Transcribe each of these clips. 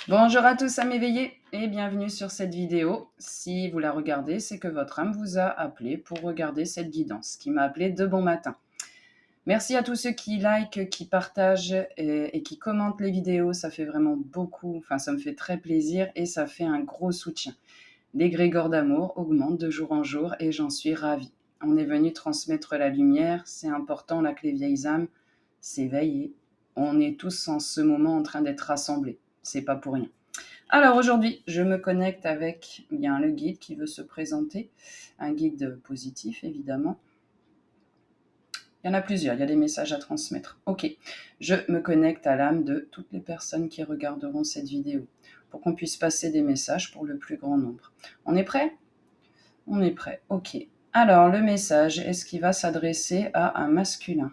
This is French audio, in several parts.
Bonjour à tous âmes éveillées et bienvenue sur cette vidéo. Si vous la regardez, c'est que votre âme vous a appelé pour regarder cette guidance qui m'a appelé de bon matin. Merci à tous ceux qui likent, qui partagent et qui commentent les vidéos. Ça fait vraiment beaucoup, enfin ça me fait très plaisir et ça fait un gros soutien. L'égrégore d'amour augmente de jour en jour et j'en suis ravie. On est venu transmettre la lumière, c'est important là que les vieilles âmes s'éveillent. On est tous en ce moment en train d'être rassemblés, c'est pas pour rien. Alors aujourd'hui, je me connecte avec bien le guide qui veut se présenter, un guide positif évidemment. Il y en a plusieurs, il y a des messages à transmettre. Ok, je me connecte à l'âme de toutes les personnes qui regarderont cette vidéo pour qu'on puisse passer des messages pour le plus grand nombre. On est prêt? On est prêt, ok. Alors le message, est-ce qu'il va s'adresser à un masculin?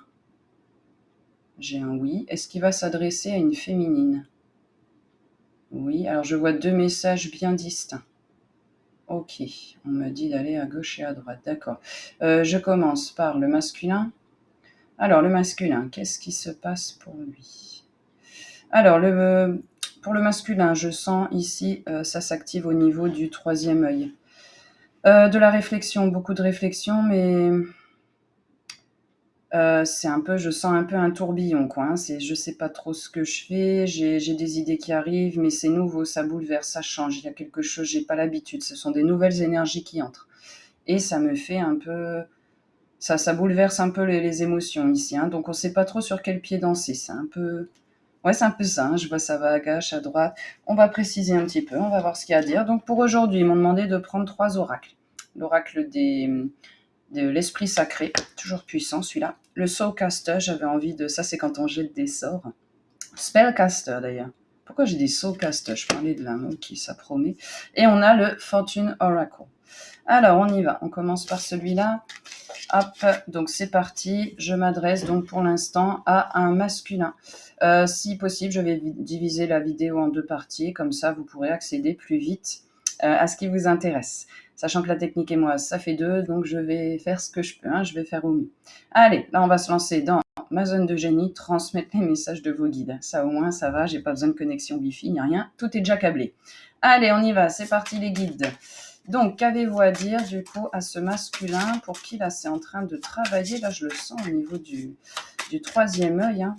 J'ai un oui. Est-ce qu'il va s'adresser à une féminine? Oui, alors je vois deux messages bien distincts. Ok, on me dit d'aller à gauche et à droite, d'accord. Je commence par le masculin. Alors, le masculin, qu'est-ce qui se passe pour lui? Alors, pour le masculin, je sens ici, ça s'active au niveau du troisième œil. De la réflexion, beaucoup de réflexion, mais c'est un peu, je sens un peu un tourbillon, quoi. Hein. Je sais pas trop ce que je fais, j'ai des idées qui arrivent, mais c'est nouveau, ça bouleverse, ça change. Il y a quelque chose, j'ai pas l'habitude. Ce sont des nouvelles énergies qui entrent. Et ça me fait un peu, ça bouleverse un peu les émotions ici. Hein. Donc on sait pas trop sur quel pied danser. C'est un peu, ouais, c'est un peu ça. Hein. Je vois ça va à gauche, à droite. On va préciser un petit peu. On va voir ce qu'il y a à dire. Donc pour aujourd'hui, ils m'ont demandé de prendre 3 oracles. L'oracle de l'esprit sacré, toujours puissant celui-là. Le Soulcaster, j'avais envie de ça, c'est quand on jette des sorts. Spellcaster d'ailleurs. Pourquoi j'ai dit Soulcaster? Je parlais de l'âme, ok, ça promet. Et on a le Fortune Oracle. Alors on y va, on commence par celui-là. Hop, donc c'est parti. Je m'adresse donc pour l'instant à un masculin. Si possible, je vais diviser la vidéo en 2 parties, comme ça vous pourrez accéder plus vite à ce qui vous intéresse. Sachant que la technique et moi, ça fait 2, donc je vais faire ce que je peux, hein, je vais faire au mieux. Allez, là on va se lancer dans ma zone de génie, transmettre les messages de vos guides. Ça au moins, ça va, j'ai pas besoin de connexion Wi-Fi, ni rien, tout est déjà câblé. Allez, on y va, c'est parti les guides. Donc, qu'avez-vous à dire du coup à ce masculin pour qui là c'est en train de travailler? Là, je le sens au niveau du troisième œil. Hein.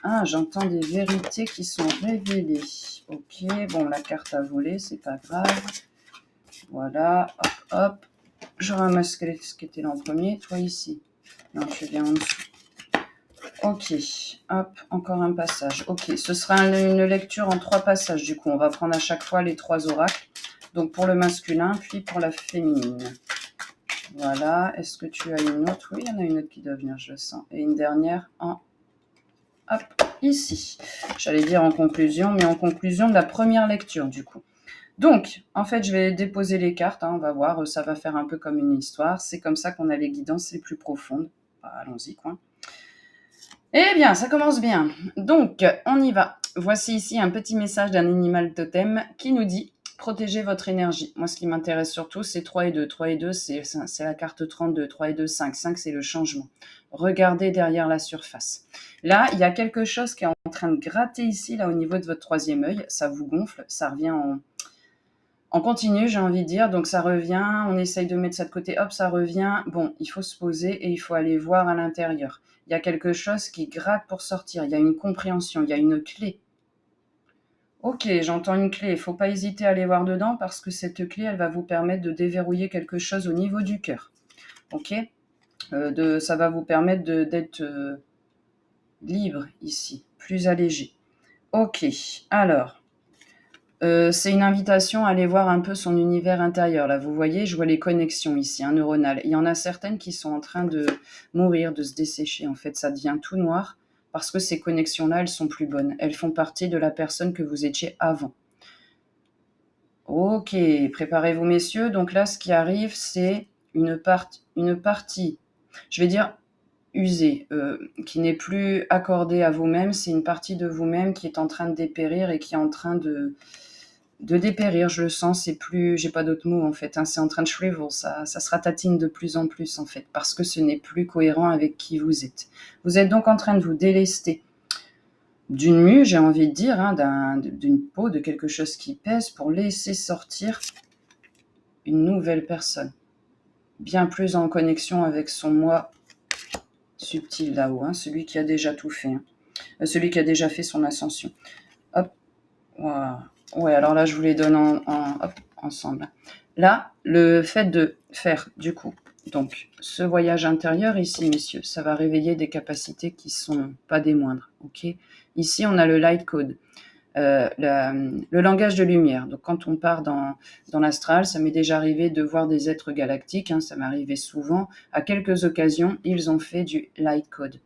Ah, j'entends des vérités qui sont révélées. Ok, bon, la carte a volé, c'est pas grave. Voilà, hop, hop. Je ramasse ce qui était là en premier. Toi ici. Non, je suis bien en dessous. Ok, hop, encore un passage. Ok, ce sera une lecture en 3 passages du coup. On va prendre à chaque fois les 3 oracles. Donc pour le masculin, puis pour la féminine. Voilà, est-ce que tu as une autre? Oui, il y en a une autre qui doit venir, je le sens. Et une dernière en... Hop, ici. J'allais dire en conclusion, mais en conclusion de la première lecture du coup. Donc, en fait, je vais déposer les cartes, hein, on va voir, ça va faire un peu comme une histoire. C'est comme ça qu'on a les guidances les plus profondes. Allons-y, quoi. Eh bien, ça commence bien. Donc, on y va. Voici ici un petit message d'un animal totem qui nous dit « Protégez votre énergie ». Moi, ce qui m'intéresse surtout, c'est 3 et 2. 3 et 2, c'est la carte 32. 3 et 2, 5. 5, c'est le changement. Regardez derrière la surface. Là, il y a quelque chose qui est en train de gratter ici, là, au niveau de votre troisième œil. Ça vous gonfle, ça revient en continu, j'ai envie de dire. Donc, ça revient, on essaye de mettre ça de côté. Hop, ça revient. Bon, il faut se poser et il faut aller voir à l'intérieur. Il y a quelque chose qui gratte pour sortir. Il y a une compréhension, il y a une clé. Ok, j'entends une clé. Il ne faut pas hésiter à aller voir dedans parce que cette clé, elle va vous permettre de déverrouiller quelque chose au niveau du cœur. Ok, ça va vous permettre d'être libre ici, plus allégé. Ok, alors, c'est une invitation à aller voir un peu son univers intérieur. Là, vous voyez, je vois les connexions ici, neuronales. Il y en a certaines qui sont en train de mourir, de se dessécher. En fait, ça devient tout noir parce que ces connexions-là, elles sont plus bonnes. Elles font partie de la personne que vous étiez avant. Ok, préparez-vous, messieurs. Donc là, ce qui arrive, c'est une partie, je vais dire usée, qui n'est plus accordée à vous-même. C'est une partie de vous-même qui est en train de dépérir et qui est en train de dépérir, je le sens, c'est plus, j'ai pas d'autres mots en fait, hein, c'est en train de shrivel, ça se ratatine de plus en plus en fait, parce que ce n'est plus cohérent avec qui vous êtes. Vous êtes donc en train de vous délester d'une mue, j'ai envie de dire, hein, d'une peau, de quelque chose qui pèse, pour laisser sortir une nouvelle personne, bien plus en connexion avec son moi subtil là-haut, hein, celui qui a déjà tout fait, hein, celui qui a déjà fait son ascension. Hop, voilà. Ouais, alors là, je vous les donne hop, ensemble. Là, le fait de faire, du coup, donc, ce voyage intérieur ici, messieurs, ça va réveiller des capacités qui sont pas des moindres, ok? Ici, on a le light code, le langage de lumière. Donc, quand on part dans l'astral, ça m'est déjà arrivé de voir des êtres galactiques, hein, ça m'est arrivé souvent. À quelques occasions, ils ont fait du light code.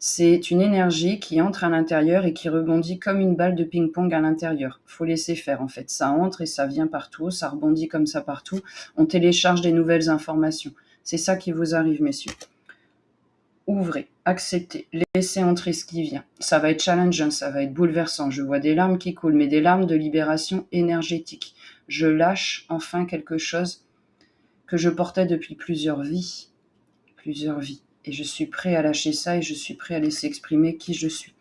C'est une énergie qui entre à l'intérieur et qui rebondit comme une balle de ping-pong à l'intérieur. Faut laisser faire, en fait. Ça entre et ça vient partout, ça rebondit comme ça partout. On télécharge des nouvelles informations. C'est ça qui vous arrive, messieurs. Ouvrez, acceptez, laissez entrer ce qui vient. Ça va être challengeant, ça va être bouleversant. Je vois des larmes qui coulent, mais des larmes de libération énergétique. Je lâche enfin quelque chose que je portais depuis plusieurs vies. Plusieurs vies. Et je suis prêt à lâcher ça et je suis prêt à laisser exprimer qui je suis.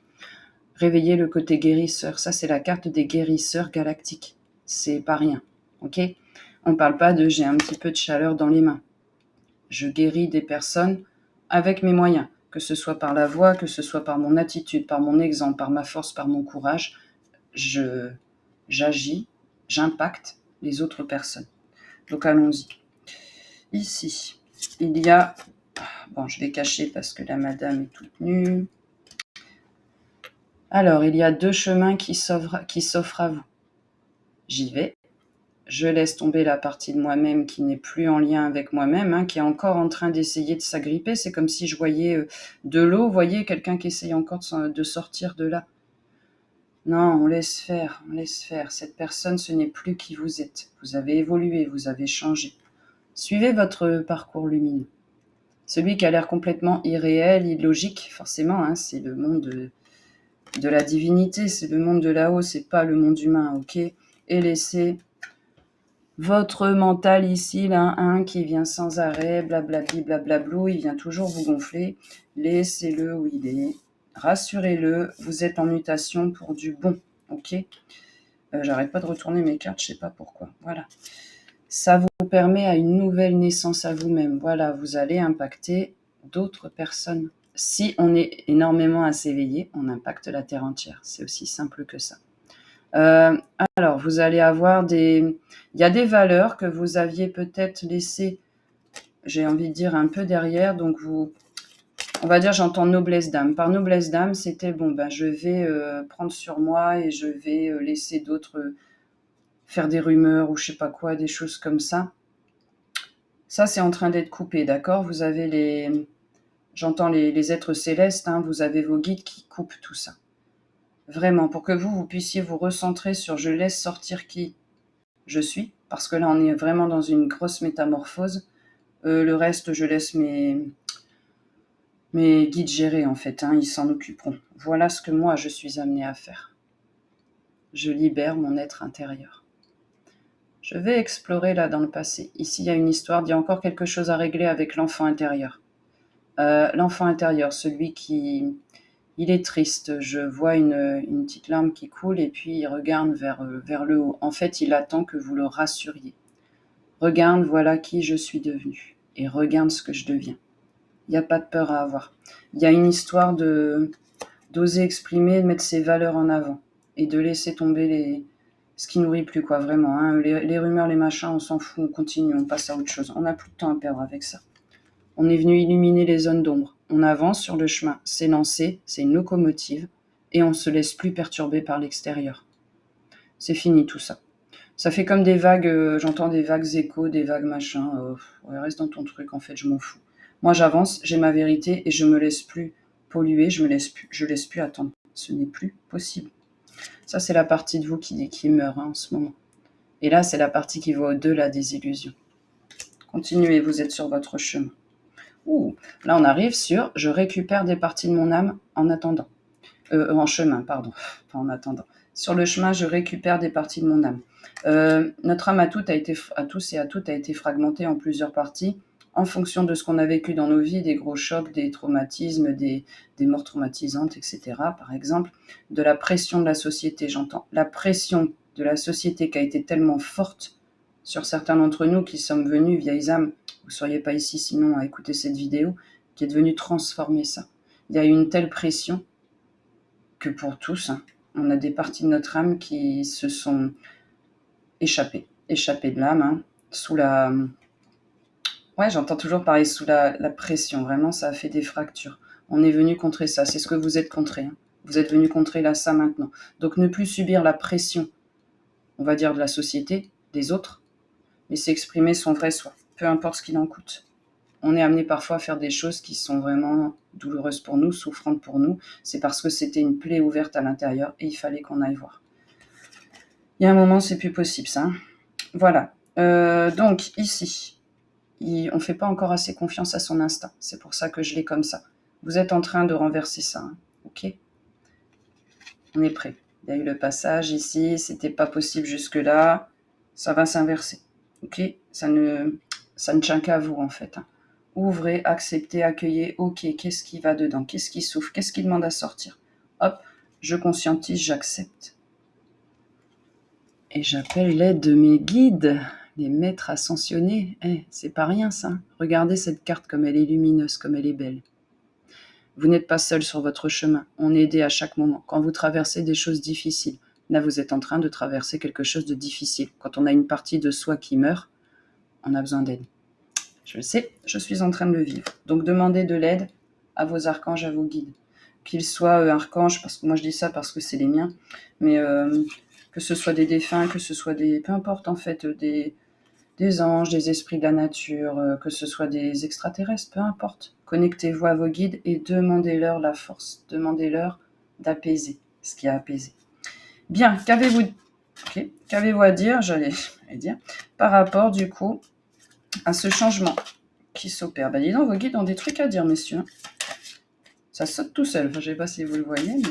Réveiller le côté guérisseur, ça c'est la carte des guérisseurs galactiques. C'est pas rien, ok? On parle pas de j'ai un petit peu de chaleur dans les mains. Je guéris des personnes avec mes moyens, que ce soit par la voix, que ce soit par mon attitude, par mon exemple, par ma force, par mon courage. J'agis, j'impacte les autres personnes. Donc allons-y. Ici, il y a... Bon, je vais cacher parce que la madame est toute nue. Alors, il y a 2 chemins qui s'offrent à vous. J'y vais. Je laisse tomber la partie de moi-même qui n'est plus en lien avec moi-même, hein, qui est encore en train d'essayer de s'agripper. C'est comme si je voyais de l'eau, vous voyez, quelqu'un qui essaye encore de sortir de là. Non, on laisse faire, on laisse faire. Cette personne, ce n'est plus qui vous êtes. Vous avez évolué, vous avez changé. Suivez votre parcours lumineux. Celui qui a l'air complètement irréel, illogique, forcément, hein, c'est le monde de la divinité, c'est le monde de là-haut, c'est pas le monde humain, ok? Et laissez votre mental ici, là, qui vient sans arrêt, blablabli, blablablou, il vient toujours vous gonfler. Laissez-le où il est. Rassurez-le, vous êtes en mutation pour du bon, ok? J'arrête pas de retourner mes cartes, je sais pas pourquoi. Voilà. Ça vous permet à une nouvelle naissance à vous-même. Voilà, vous allez impacter d'autres personnes. Si on est énormément à s'éveiller, on impacte la Terre entière. C'est aussi simple que ça. Alors, vous allez avoir il y a des valeurs que vous aviez peut-être laissées, j'ai envie de dire, un peu derrière. Donc, on va dire, j'entends noblesse d'âme. Par noblesse d'âme, c'était, bon, ben, je vais prendre sur moi et je vais laisser d'autres faire des rumeurs ou je sais pas quoi, des choses comme ça. Ça, c'est en train d'être coupé, d'accord? Vous avez j'entends les êtres célestes, hein, vous avez vos guides qui coupent tout ça. Vraiment, pour que vous puissiez vous recentrer sur je laisse sortir qui je suis, parce que là, on est vraiment dans une grosse métamorphose. Le reste, je laisse mes guides gérer, en fait, hein, ils s'en occuperont. Voilà ce que moi, je suis amenée à faire. Je libère mon être intérieur. Je vais explorer là dans le passé. Ici, il y a une histoire, il y a encore quelque chose à régler avec l'enfant intérieur. L'enfant intérieur, celui qui... Il est triste, je vois une petite larme qui coule et puis il regarde vers le haut. En fait, il attend que vous le rassuriez. Regarde, voilà qui je suis devenue. Et regarde ce que je deviens. Il n'y a pas de peur à avoir. Il y a une histoire d'oser exprimer, de mettre ses valeurs en avant. Et de laisser tomber ce qui nourrit plus, quoi, vraiment. Hein. Les rumeurs, les machins, on s'en fout, on continue, on passe à autre chose. On n'a plus de temps à perdre avec ça. On est venu illuminer les zones d'ombre. On avance sur le chemin. C'est lancé, c'est une locomotive. Et on ne se laisse plus perturber par l'extérieur. C'est fini tout ça. Ça fait comme des vagues, j'entends des vagues échos, des vagues machins. Ouais, reste dans ton truc, en fait, je m'en fous. Moi, j'avance, j'ai ma vérité et je me laisse plus polluer, je laisse plus attendre. Ce n'est plus possible. Ça, c'est la partie de vous qui meurt, hein, en ce moment. Et là, c'est la partie qui va au-delà des illusions. Continuez, vous êtes sur votre chemin. Ouh, là, on arrive sur « je récupère des parties de mon âme en attendant ». En chemin, pardon, pas en attendant. Sur le chemin, je récupère des parties de mon âme. Notre âme à tous et à toutes a été fragmentée en plusieurs parties. en fonction de ce qu'on a vécu dans nos vies, des gros chocs, des traumatismes, des morts traumatisantes, etc. par exemple, de la pression de la société, j'entends. La pression de la société qui a été tellement forte sur certains d'entre nous qui sommes venus, vieilles âmes, vous ne seriez pas ici sinon à écouter cette vidéo, qui est devenue transformer ça. Il y a eu une telle pression que pour tous, on a des parties de notre âme qui se sont échappées de l'âme, sous la... Ouais, j'entends toujours parler sous la pression, vraiment, ça a fait des fractures. On est venu contrer ça, c'est ce que vous êtes contré. Vous êtes venu contrer là, ça maintenant. Donc ne plus subir la pression, on va dire de la société, des autres, mais s'exprimer son vrai soi, peu importe ce qu'il en coûte. On est amené parfois à faire des choses qui sont vraiment douloureuses pour nous, souffrantes pour nous. C'est parce que c'était une plaie ouverte à l'intérieur et il fallait qu'on aille voir. Il y a un moment, c'est plus possible, ça. Voilà. Donc, ici, on ne fait pas encore assez confiance à son instinct. C'est pour ça que je l'ai comme ça. Vous êtes en train de renverser ça. Ok ? On est prêt. Il y a eu le passage ici. C'était pas possible jusque-là. Ça va s'inverser. Ok ? Ça ne tient qu'à vous, en fait. Ouvrez, acceptez, accueillez. Ok, qu'est-ce qui va dedans? Qu'est-ce qui souffre? Qu'est-ce qui demande à sortir? Hop, je conscientise, j'accepte. Et j'appelle l'aide de mes guides, les maîtres ascensionnés. C'est pas rien ça. Regardez cette carte comme elle est lumineuse, comme elle est belle. Vous n'êtes pas seul sur votre chemin. On est aidé à chaque moment. Quand vous traversez des choses difficiles, là vous êtes en train de traverser quelque chose de difficile. Quand on a une partie de soi qui meurt, on a besoin d'aide. Je le sais, je suis en train de le vivre. Donc demandez de l'aide à vos archanges, à vos guides. Qu'ils soient archanges, parce que moi je dis ça parce que c'est les miens, mais que ce soit des défunts, que ce soit des... peu importe en fait, des anges, des esprits de la nature, que ce soit des extraterrestres, peu importe. Connectez-vous à vos guides et demandez-leur la force. Demandez-leur d'apaiser ce qui a apaisé. Bien, qu'avez-vous à dire, j'allais dire, par rapport du coup à ce changement qui s'opère? Dis donc, vos guides ont des trucs à dire, messieurs. Ça saute tout seul. Enfin, je ne sais pas si vous le voyez. Mais...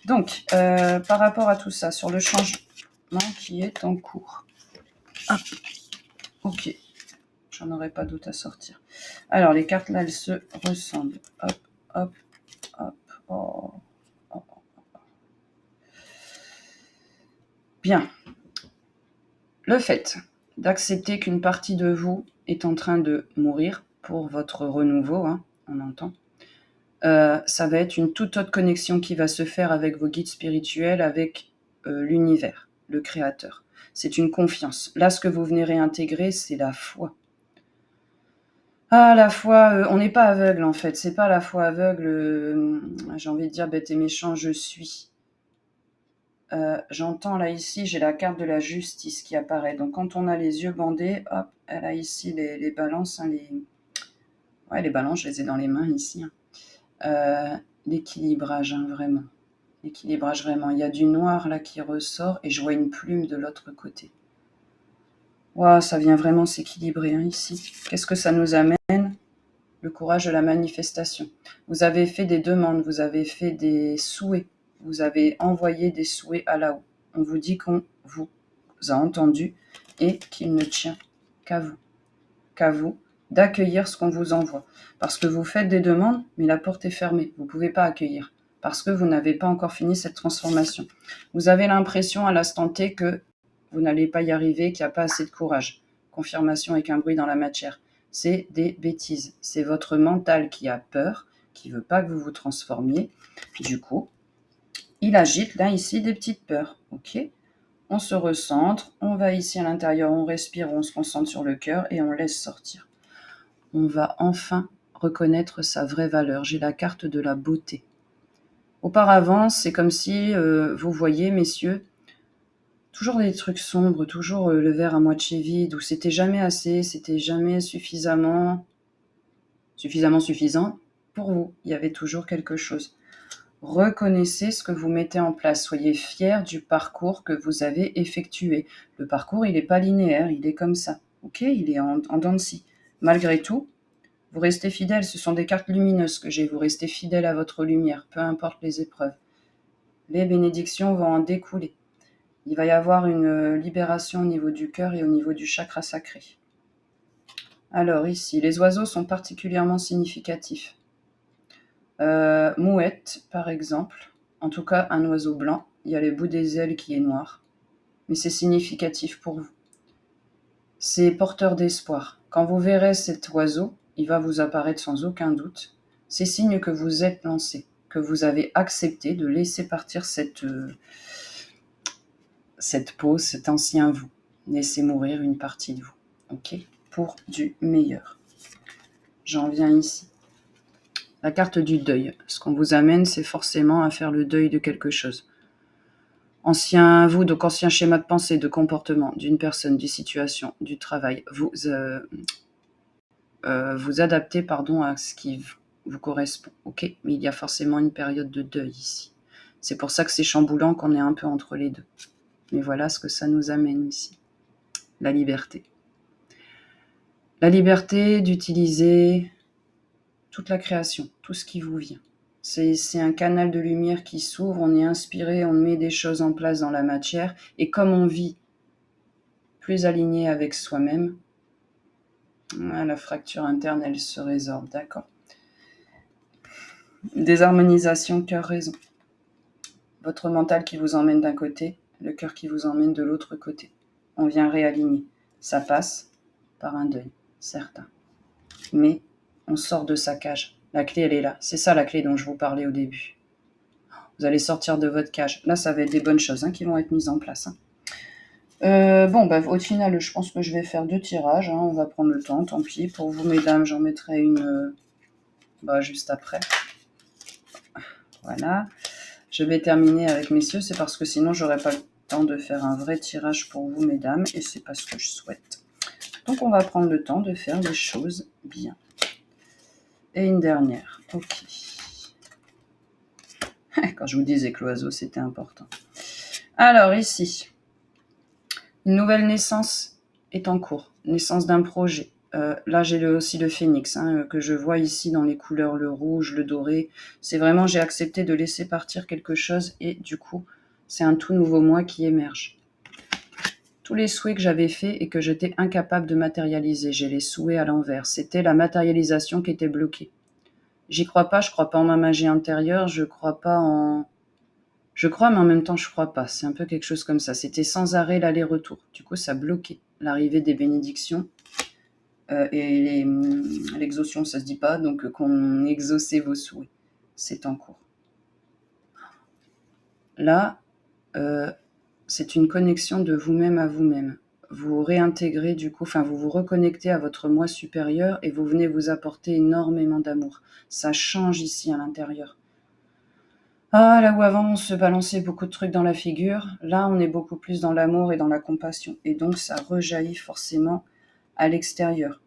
Donc, par rapport à tout ça, sur le changement qui est en cours. Ah, ok. J'en aurais pas d'autre à sortir. Alors, les cartes là, elles se ressemblent. Hop, hop, hop. Oh. Oh. Bien. Le fait d'accepter qu'une partie de vous est en train de mourir pour votre renouveau, on entend. Ça va être une toute autre connexion qui va se faire avec vos guides spirituels, avec l'univers, le créateur. C'est une confiance. Là, ce que vous venez réintégrer, c'est la foi. Ah, la foi, on n'est pas aveugle en fait. C'est pas la foi aveugle, j'ai envie de dire bête et méchant, je suis. J'entends là ici, j'ai la carte de la justice qui apparaît. Donc quand on a les yeux bandés, hop, elle a ici les balances. Les balances, je les ai dans les mains ici. L'équilibrage, vraiment. L'équilibrage, vraiment. Il y a du noir là qui ressort et je vois une plume de l'autre côté. Wow, ça vient vraiment s'équilibrer ici. Qu'est-ce que ça nous amène? Le courage de la manifestation. Vous avez fait des demandes, vous avez fait des souhaits, vous avez envoyé des souhaits à là-haut. On vous dit qu'on vous a entendu et qu'il ne tient qu'à vous d'accueillir ce qu'on vous envoie. Parce que vous faites des demandes, mais la porte est fermée. Vous ne pouvez pas accueillir parce que vous n'avez pas encore fini cette transformation. Vous avez l'impression à l'instant T que vous n'allez pas y arriver, qu'il n'y a pas assez de courage. Confirmation avec un bruit dans la matière. C'est des bêtises. C'est votre mental qui a peur, qui ne veut pas que vous vous transformiez. Du coup, il agite là, ici, des petites peurs. Ok ? On se recentre, on va ici à l'intérieur, on respire, on se concentre sur le cœur et on laisse sortir. On va enfin reconnaître sa vraie valeur. J'ai la carte de la beauté. Auparavant, c'est comme si vous voyez, messieurs, toujours des trucs sombres, toujours le verre à moitié vide, où c'était jamais assez, c'était jamais suffisamment suffisant pour vous. Il y avait toujours quelque chose. Reconnaissez ce que vous mettez en place. Soyez fiers du parcours que vous avez effectué. Le parcours, il n'est pas linéaire, il est comme ça. Ok, il est en dents de scie. Malgré tout, vous restez fidèle. Ce sont des cartes lumineuses que j'ai. Vous restez fidèle à votre lumière, peu importe les épreuves. Les bénédictions vont en découler. Il va y avoir une libération au niveau du cœur et au niveau du chakra sacré. Alors ici, les oiseaux sont particulièrement significatifs. Mouette, par exemple. En tout cas, un oiseau blanc. Il y a le bout des ailes qui est noir. Mais c'est significatif pour vous. C'est porteur d'espoir. Quand vous verrez cet oiseau, il va vous apparaître sans aucun doute. C'est signe que vous êtes lancé, que vous avez accepté de laisser partir cette peau, cet ancien vous. Laissez mourir une partie de vous. Ok ? Pour du meilleur. J'en viens ici. La carte du deuil. Ce qu'on vous amène, c'est forcément à faire le deuil de quelque chose. Ancien vous, donc ancien schéma de pensée, de comportement, d'une personne, d'une situation, du travail. Vous adaptez à ce qui vous correspond. Ok, mais il y a forcément une période de deuil ici. C'est pour ça que c'est chamboulant qu'on est un peu entre les deux. Mais voilà ce que ça nous amène ici. La liberté. La liberté d'utiliser toute la création, tout ce qui vous vient. C'est un canal de lumière qui s'ouvre, on est inspiré, on met des choses en place dans la matière, et comme on vit plus aligné avec soi-même, la fracture interne, elle se résorbe, d'accord. Désharmonisation, cœur-raison. Votre mental qui vous emmène d'un côté, le cœur qui vous emmène de l'autre côté. On vient réaligner. Ça passe par un deuil, certain. Mais on sort de sa cage. La clé, elle est là. C'est ça la clé dont je vous parlais au début. Vous allez sortir de votre cage. Là, ça va être des bonnes choses qui vont être mises en place. Au final, je pense que je vais faire 2 tirages. On va prendre le temps, tant pis. Pour vous, mesdames, j'en mettrai une juste après. Voilà. Je vais terminer avec messieurs, c'est parce que sinon, j'aurais pas le temps de faire un vrai tirage pour vous, mesdames, et c'est pas ce que je souhaite. Donc, on va prendre le temps de faire les choses bien. Et une dernière. Ok. Quand je vous disais que l'oiseau, c'était important. Alors, ici, une nouvelle naissance est en cours. Naissance d'un projet. Là, j'ai aussi le phénix, que je vois ici dans les couleurs, le rouge, le doré. C'est vraiment, j'ai accepté de laisser partir quelque chose et du coup, c'est un tout nouveau moi qui émerge. Tous les souhaits que j'avais faits et que j'étais incapable de matérialiser, j'ai les souhaits à l'envers. C'était la matérialisation qui était bloquée. J'y crois pas, je crois pas en ma magie intérieure, je crois pas en... Je crois, mais en même temps, je crois pas. C'est un peu quelque chose comme ça. C'était sans arrêt l'aller-retour. Du coup, ça bloquait l'arrivée des bénédictions. Et l'exaution, ça se dit pas, donc qu'on exaucez vos souhaits. C'est en cours. Là, c'est une connexion de vous-même à vous-même. Vous réintégrez du coup, vous vous reconnectez à votre moi supérieur et vous venez vous apporter énormément d'amour. Ça change ici à l'intérieur. Ah, là où avant on se balançait beaucoup de trucs dans la figure, là on est beaucoup plus dans l'amour et dans la compassion. Et donc ça rejaillit forcément à l'extérieur.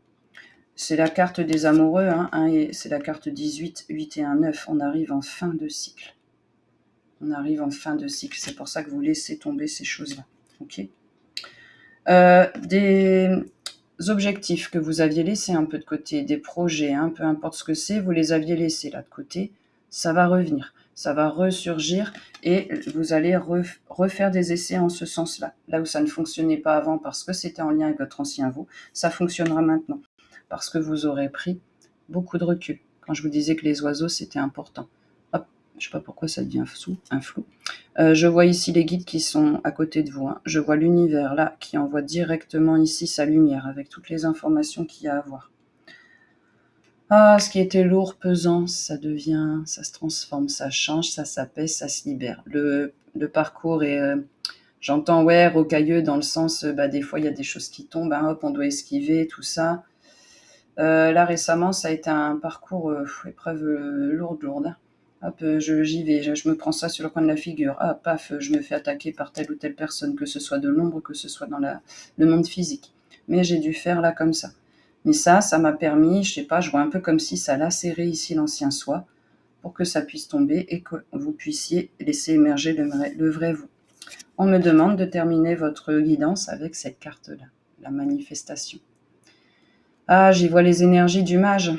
C'est la carte des amoureux, c'est la carte 18, 8 et 1, 9. On arrive en fin de cycle. On arrive en fin de cycle. C'est pour ça que vous laissez tomber ces choses-là. Ok. Des objectifs que vous aviez laissés un peu de côté, des projets, peu importe ce que c'est, vous les aviez laissés là de côté. Ça va revenir. Ça va ressurgir et vous allez refaire des essais en ce sens-là. Là où ça ne fonctionnait pas avant parce que c'était en lien avec votre ancien vous, ça fonctionnera maintenant. Parce que vous aurez pris beaucoup de recul. Quand je vous disais que les oiseaux, c'était important. Hop, je ne sais pas pourquoi ça devient un flou. Je vois ici les guides qui sont à côté de vous. Je vois l'univers là qui envoie directement ici sa lumière avec toutes les informations qu'il y a à voir. Ah, ce qui était lourd, pesant, ça devient, ça se transforme, ça change, ça s'apaise, ça se libère. Le parcours est, j'entends, rocailleux dans le sens, des fois il y a des choses qui tombent, hop, on doit esquiver, tout ça. Là récemment, ça a été un parcours, épreuve lourde. Hop, j'y vais, je me prends ça sur le coin de la figure. Ah, paf, je me fais attaquer par telle ou telle personne, que ce soit de l'ombre, que ce soit dans le monde physique. Mais j'ai dû faire là comme ça. Mais ça m'a permis, je sais pas, je vois un peu comme si ça lacérait ici l'ancien soi pour que ça puisse tomber et que vous puissiez laisser émerger le vrai vous. On me demande de terminer votre guidance avec cette carte-là, la manifestation. Ah, j'y vois les énergies du mage,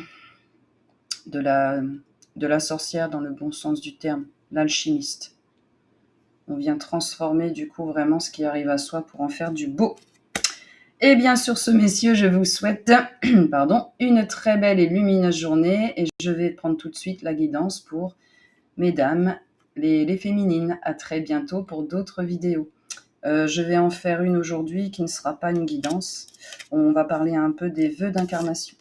de la sorcière dans le bon sens du terme, l'alchimiste. On vient transformer du coup vraiment ce qui arrive à soi pour en faire du beau. Et bien sur ce, messieurs, je vous souhaite pardon, une très belle et lumineuse journée et je vais prendre tout de suite la guidance pour mesdames, les féminines. À très bientôt pour d'autres vidéos. Je vais en faire une aujourd'hui qui ne sera pas une guidance. On va parler un peu des vœux d'incarnation.